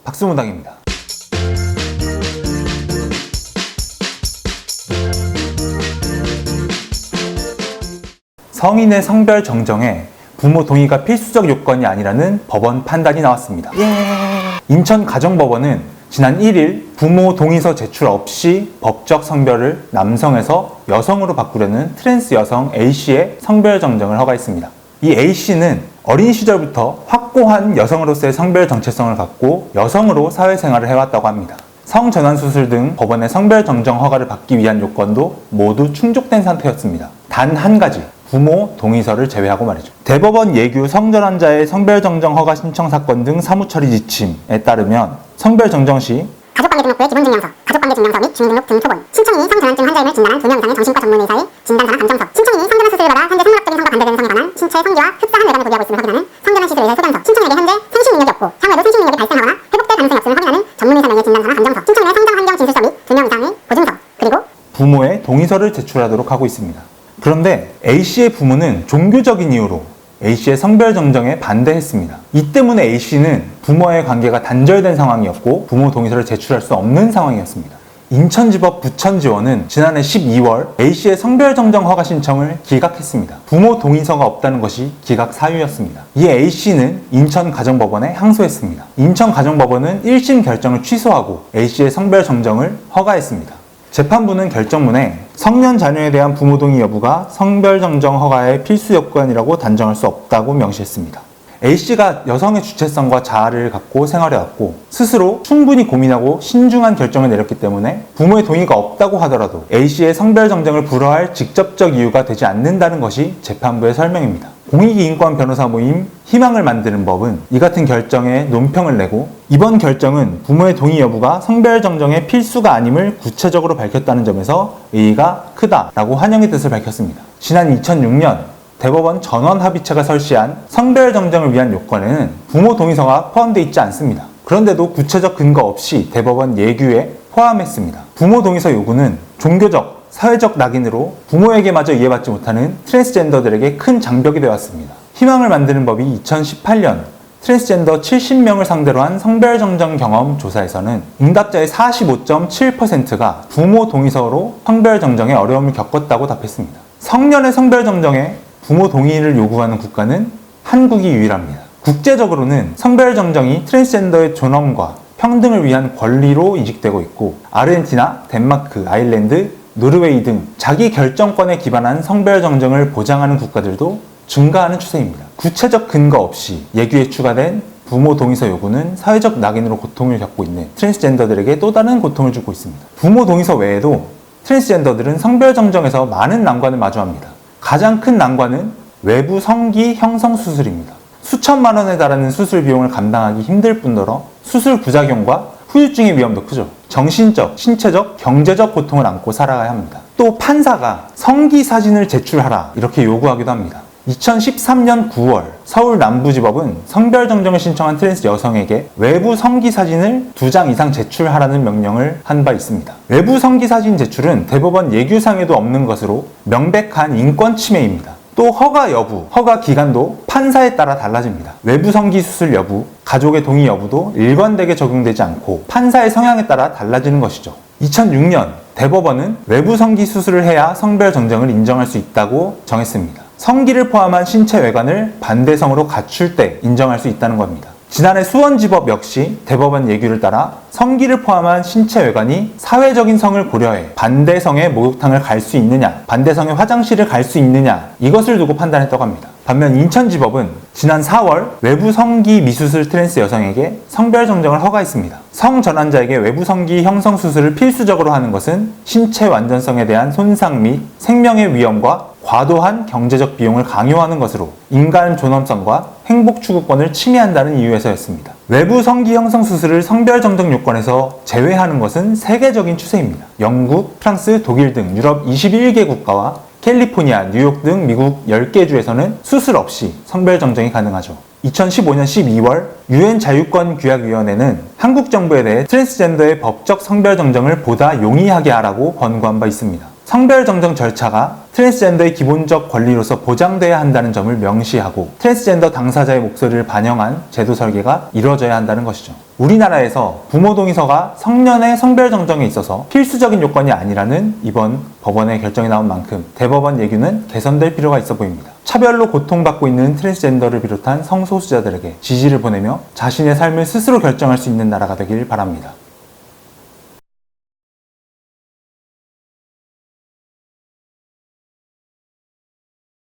박수무당입니다. 성인의 성별 정정에 부모 동의가 필수적 요건이 아니라는 법원 판단이 나왔습니다. 인천가정법원은 지난 1일 부모 동의서 제출 없이 법적 성별을 남성에서 여성으로 바꾸려는 트랜스 여성 A씨의 성별 정정을 허가했습니다. 이 A씨는 어린 시절부터 확고한 여성으로서의 성별 정체성을 갖고 여성으로 사회생활을 해왔다고 합니다. 성전환 수술 등 법원의 성별 정정 허가를 받기 위한 요건도 모두 충족된 상태였습니다. 단 한 가지, 부모 동의서를 제외하고 말이죠. 대법원 예규 성전환자의 성별 정정 허가 신청 사건 등 사무처리 지침에 따르면 성별 정정 시 가족관계등록부의 기본증명서, 가족관계증명서 및 주민등록 등 표본, 신청인이 성전환증 환자임을 진단한 2명 이상의 정신과 전문의사의 진단서나 감정서, 신청인이 성전환 수술을 받아 현재 생물학적인 성과 반대되는 성에 관한 신체 성기와 흡사한 외관을 보유하고 있음을 확인하는 성전환 시술에 대해 소견서, 신청인에게 현재 생식 능력이 없고 향후에도 생식 능력이 발생하거나 회복될 가능성이 없음을 확인하는 전문의사 명의 진단서나 감정서, 신청인의 성장 환경 진술서 및 2명 이상의 보증서, 그리고 부모의 동의서를 제출하도록 하고 있습니다. 그런데 A씨의 부모는 종교적인 이유로 A씨의 성별 정정에 반대했습니다. 이 때문에 A씨는 부모의 관계가 단절된 상황이었고 부모 동의서를 제출할 수 없는 상황이었습니다. 인천지법 부천지원은 지난해 12월 A씨의 성별 정정 허가 신청을 기각했습니다. 부모 동의서가 없다는 것이 기각 사유였습니다. 이에 A씨는 인천가정법원에 항소했습니다. 인천가정법원은 1심 결정을 취소하고 A씨의 성별 정정을 허가했습니다. 재판부는 결정문에 성년 자녀에 대한 부모 동의 여부가 성별 정정 허가의 필수 요건이라고 단정할 수 없다고 명시했습니다. A씨가 여성의 주체성과 자아를 갖고 생활해왔고 스스로 충분히 고민하고 신중한 결정을 내렸기 때문에 부모의 동의가 없다고 하더라도 A씨의 성별 정정을 불허할 직접적 이유가 되지 않는다는 것이 재판부의 설명입니다. 공익인권 변호사 모임 희망을 만드는 법은 이 같은 결정에 논평을 내고 이번 결정은 부모의 동의 여부가 성별 정정의 필수가 아님을 구체적으로 밝혔다는 점에서 의의가 크다라고 환영의 뜻을 밝혔습니다. 지난 2006년 대법원 전원합의체가 설시한 성별 정정을 위한 요건에는 부모 동의서가 포함되어 있지 않습니다. 그런데도 구체적 근거 없이 대법원 예규에 포함했습니다. 부모 동의서 요구는 종교적, 사회적 낙인으로 부모에게마저 이해받지 못하는 트랜스젠더들에게 큰 장벽이 되었습니다. 희망을 만드는 법이 2018년 트랜스젠더 70명을 상대로 한 성별 정정 경험 조사에서는 응답자의 45.7%가 부모 동의서로 성별 정정에 어려움을 겪었다고 답했습니다. 성년의 성별 정정에 부모 동의를 요구하는 국가는 한국이 유일합니다. 국제적으로는 성별 정정이 트랜스젠더의 존엄과 평등을 위한 권리로 인식되고 있고 아르헨티나, 덴마크, 아일랜드, 노르웨이 등 자기 결정권에 기반한 성별 정정을 보장하는 국가들도 증가하는 추세입니다. 구체적 근거 없이 예규에 추가된 부모 동의서 요구는 사회적 낙인으로 고통을 겪고 있는 트랜스젠더들에게 또 다른 고통을 주고 있습니다. 부모 동의서 외에도 트랜스젠더들은 성별 정정에서 많은 난관을 마주합니다. 가장 큰 난관은 외부 성기 형성 수술입니다. 수천만 원에 달하는 수술 비용을 감당하기 힘들 뿐더러 수술 부작용과 후유증의 위험도 크죠. 정신적, 신체적, 경제적 고통을 안고 살아가야 합니다. 또 판사가 성기 사진을 제출하라 이렇게 요구하기도 합니다. 2013년 9월 서울 남부지법은 성별 정정을 신청한 트랜스 여성에게 외부 성기 사진을 2장 이상 제출하라는 명령을 한 바 있습니다. 외부 성기 사진 제출은 대법원 예규상에도 없는 것으로 명백한 인권 침해입니다. 또 허가 여부, 허가 기간도 판사에 따라 달라집니다. 외부 성기 수술 여부, 가족의 동의 여부도 일관되게 적용되지 않고 판사의 성향에 따라 달라지는 것이죠. 2006년 대법원은 외부 성기 수술을 해야 성별 정정을 인정할 수 있다고 정했습니다. 성기를 포함한 신체 외관을 반대성으로 갖출 때 인정할 수 있다는 겁니다. 지난해 수원지법 역시 대법원 예규를 따라 성기를 포함한 신체 외관이 사회적인 성을 고려해 반대성의 목욕탕을 갈 수 있느냐, 반대성의 화장실을 갈 수 있느냐 이것을 두고 판단했다고 합니다. 반면 인천지법은 지난 4월 외부 성기 미수술 트랜스 여성에게 성별 정정을 허가했습니다. 성전환자에게 외부 성기 형성 수술을 필수적으로 하는 것은 신체 완전성에 대한 손상 및 생명의 위험과 과도한 경제적 비용을 강요하는 것으로 인간 존엄성과 행복 추구권을 침해한다는 이유에서였습니다. 외부 성기 형성 수술을 성별 정정 요건에서 제외하는 것은 세계적인 추세입니다. 영국, 프랑스, 독일 등 유럽 21개 국가와 캘리포니아, 뉴욕 등 미국 10개 주에서는 수술 없이 성별 정정이 가능하죠. 2015년 12월 UN 자유권규약위원회는 한국 정부에 대해 트랜스젠더의 법적 성별 정정을 보다 용이하게 하라고 권고한 바 있습니다. 성별 정정 절차가 트랜스젠더의 기본적 권리로서 보장돼야 한다는 점을 명시하고 트랜스젠더 당사자의 목소리를 반영한 제도 설계가 이루어져야 한다는 것이죠. 우리나라에서 부모 동의서가 성년의 성별 정정에 있어서 필수적인 요건이 아니라는 이번 법원의 결정이 나온 만큼 대법원 예규는 개선될 필요가 있어 보입니다. 차별로 고통받고 있는 트랜스젠더를 비롯한 성소수자들에게 지지를 보내며 자신의 삶을 스스로 결정할 수 있는 나라가 되길 바랍니다.